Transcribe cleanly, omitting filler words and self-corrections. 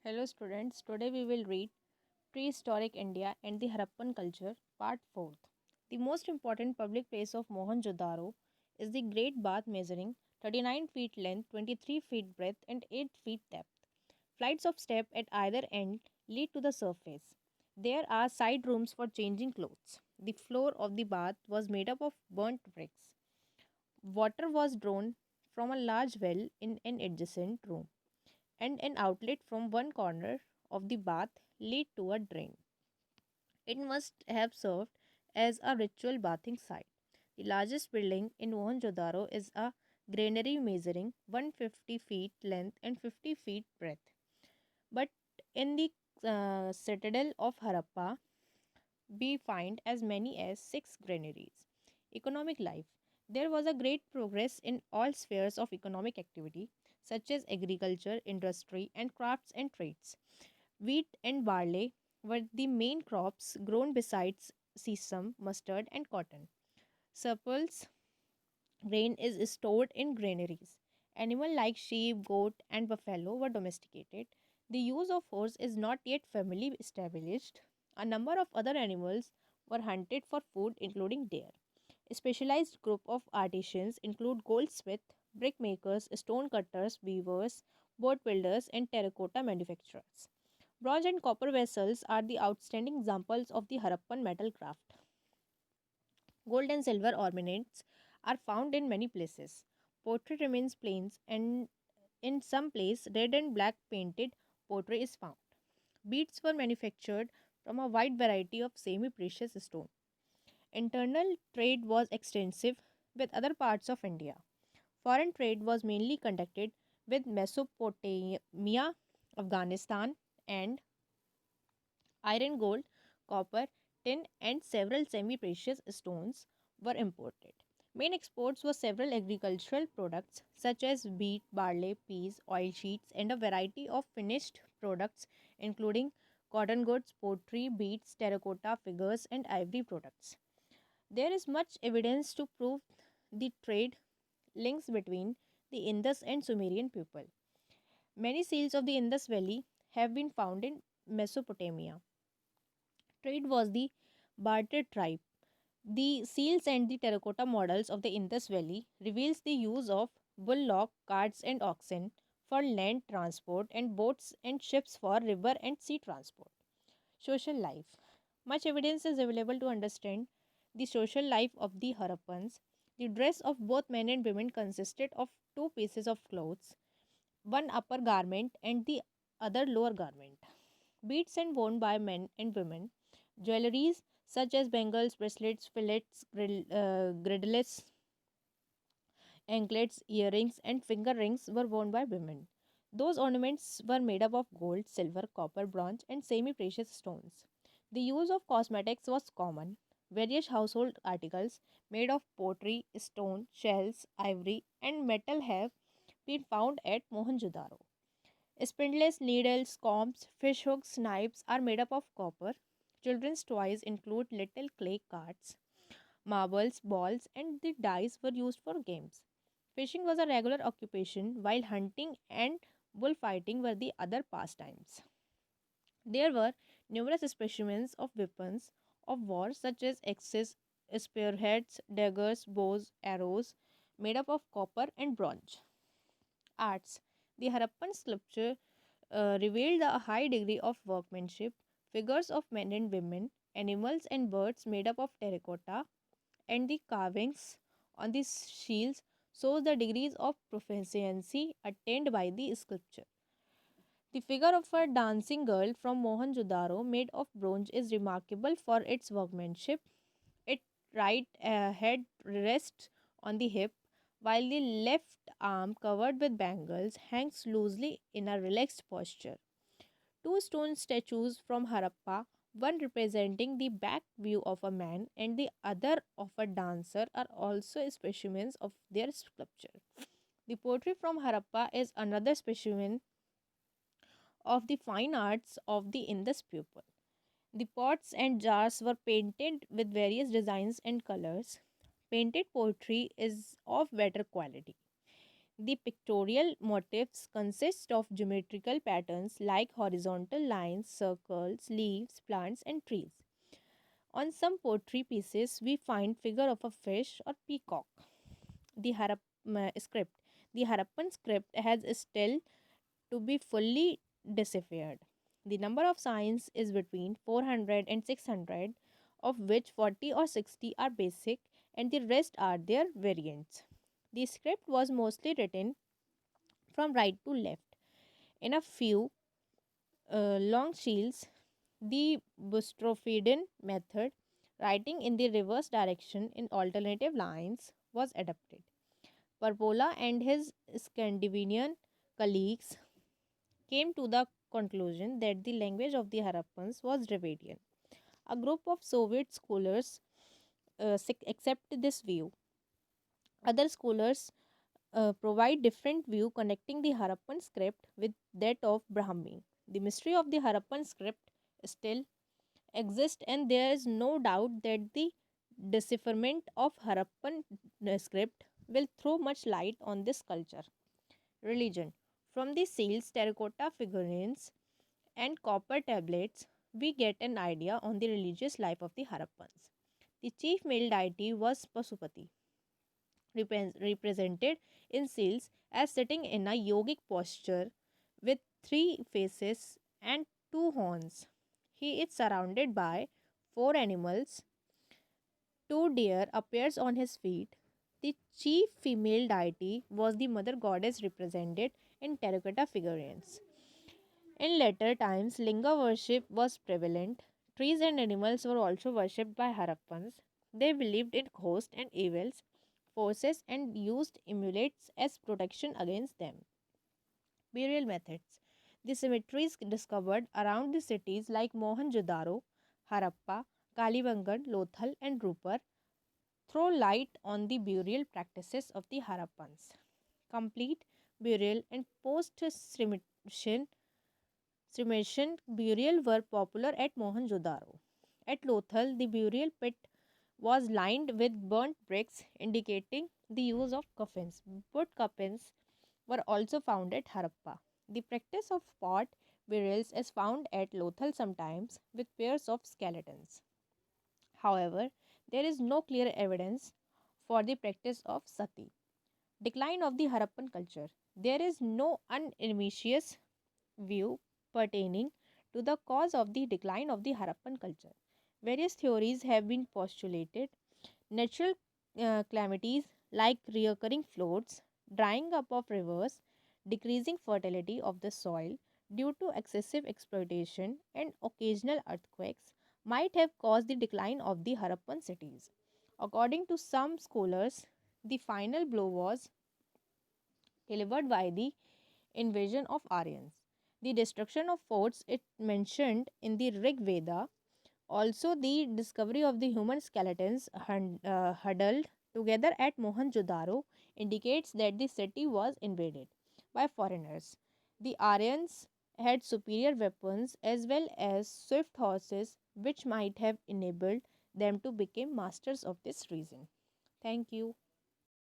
Hello students, today we will read Prehistoric India and the Harappan Culture, Part 4. The most important public place of Mohenjo-daro is the Great Bath measuring 39 feet length, 23 feet breadth and 8 feet depth. Flights of steps at either end lead to the surface. There are side rooms for changing clothes. The floor of the bath was made up of burnt bricks. Water was drawn from a large well in an adjacent room and an outlet from one corner of the bath lead to a drain. It must have served as a ritual bathing site. The largest building in Mohenjo-daro is a granary measuring 150 feet length and 50 feet breadth. But in the citadel of Harappa, we find as many as 6 granaries. Economic life. There was a great progress in all spheres of economic activity, such as agriculture, industry, and crafts and trades. Wheat and barley were the main crops grown besides sesame, mustard, and cotton. Surplus grain is stored in granaries. Animals like sheep, goat, and buffalo were domesticated. The use of horse is not yet firmly established. A number of other animals were hunted for food, including deer. A specialized group of artisans include goldsmiths, brickmakers, stone cutters, weavers, boat builders, and terracotta manufacturers. Bronze and copper vessels are the outstanding examples of the Harappan metal craft. Gold and silver ornaments are found in many places. Pottery remains plain, and in some places, red and black painted pottery is found. Beads were manufactured from a wide variety of semi precious stone. Internal trade was extensive with other parts of India. Foreign trade was mainly conducted with Mesopotamia, Afghanistan, and iron, gold, copper, tin, and several semi precious stones were imported. Main exports were several agricultural products such as wheat, barley, peas, oil sheets, and a variety of finished products including cotton goods, pottery, beads, terracotta figures, and ivory products. There is much evidence to prove the trade links between the Indus and Sumerian people. Many seals of the Indus Valley have been found in Mesopotamia. Trade was the barter tribe. The seals and the terracotta models of the Indus Valley reveals the use of bullock carts and oxen for land transport and boats and ships for river and sea transport. Social life. Much evidence is available to understand the social life of the Harappans. The dress of both men and women consisted of two pieces of clothes, one upper garment and the other lower garment. Beads and worn by men and women. Jewelries such as bangles, bracelets, fillets, girdles, anklets, earrings, and finger rings were worn by women. Those ornaments were made up of gold, silver, copper, bronze, and semi precious stones. The use of cosmetics was common. Various household articles made of pottery, stone, shells, ivory, and metal have been found at Mohenjo-daro. Spindles, needles, combs, fish hooks, knives are made up of copper. Children's toys include little clay carts, marbles, balls, and the dice were used for games. Fishing was a regular occupation, while hunting and bullfighting were the other pastimes. There were numerous specimens of weapons of war, such as axes, spearheads, daggers, bows, arrows, made up of copper and bronze. Arts. The Harappan sculpture revealed a high degree of workmanship, figures of men and women, animals and birds made up of terracotta, and the carvings on the shields shows the degrees of proficiency attained by the sculpture. The figure of a dancing girl from Mohenjo-daro made of bronze is remarkable for its workmanship. Its right head rests on the hip, while the left arm, covered with bangles, hangs loosely in a relaxed posture. Two stone statues from Harappa, one representing the back view of a man and the other of a dancer, are also specimens of their sculpture. The pottery from Harappa is another specimen of the fine arts of the Indus people. The pots and jars were painted with various designs and colors. Painted pottery is of better quality. The pictorial motifs consist of geometrical patterns like horizontal lines, circles, leaves, plants, and trees. On some pottery pieces, we find figure of a fish or peacock. The script. The Harappan script has still to be fully deciphered. The number of signs is between 400 and 600, of which 40 or 60 are basic and the rest are their variants. The script was mostly written from right to left. In a few long shields, the Bustrophidian method, writing in the reverse direction in alternative lines, was adopted. Parpola and his Scandinavian colleagues came to the conclusion that the language of the Harappans was Dravidian. A group of Soviet scholars accepted this view. Other scholars provide different view connecting the Harappan script with that of Brahmi. The mystery of the Harappan script still exists, and there is no doubt that the decipherment of Harappan script will throw much light on this culture. Religion. From the seals, terracotta figurines, and copper tablets, we get an idea on the religious life of the Harappans. The chief male deity was Pasupati, represented in seals as sitting in a yogic posture with three faces and two horns. He is surrounded by four animals. Two deer appears on his feet. The chief female deity was the mother goddess represented in terracotta figurines. In later times, Linga worship was prevalent. Trees and animals were also worshipped by Harappans. They believed in ghosts and evils forces and used amulets as protection against them. Burial methods. The cemeteries discovered around the cities like Mohenjo-daro, Harappa, Kalibangan, Lothal, and Rupar throw light on the burial practices of the Harappans. Complete burial and cremation burial were popular at Mohenjo-daro. At Lothal, the burial pit was lined with burnt bricks, indicating the use of coffins. Wood coffins were also found at Harappa. The practice of pot burials is found at Lothal sometimes with pairs of skeletons. However, there is no clear evidence for the practice of sati. Decline of the Harappan culture. There is no unambiguous view pertaining to the cause of the decline of the Harappan culture. Various theories have been postulated. Natural calamities like recurring floods, drying up of rivers, decreasing fertility of the soil due to excessive exploitation, and occasional earthquakes might have caused the decline of the Harappan cities. According to some scholars, the final blow was delivered by the invasion of Aryans. The destruction of forts it mentioned in the Rig Veda, also the discovery of the human skeletons huddled together at Mohenjo-daro indicates that the city was invaded by foreigners. The Aryans had superior weapons as well as swift horses which might have enabled them to become masters of this region. Thank you.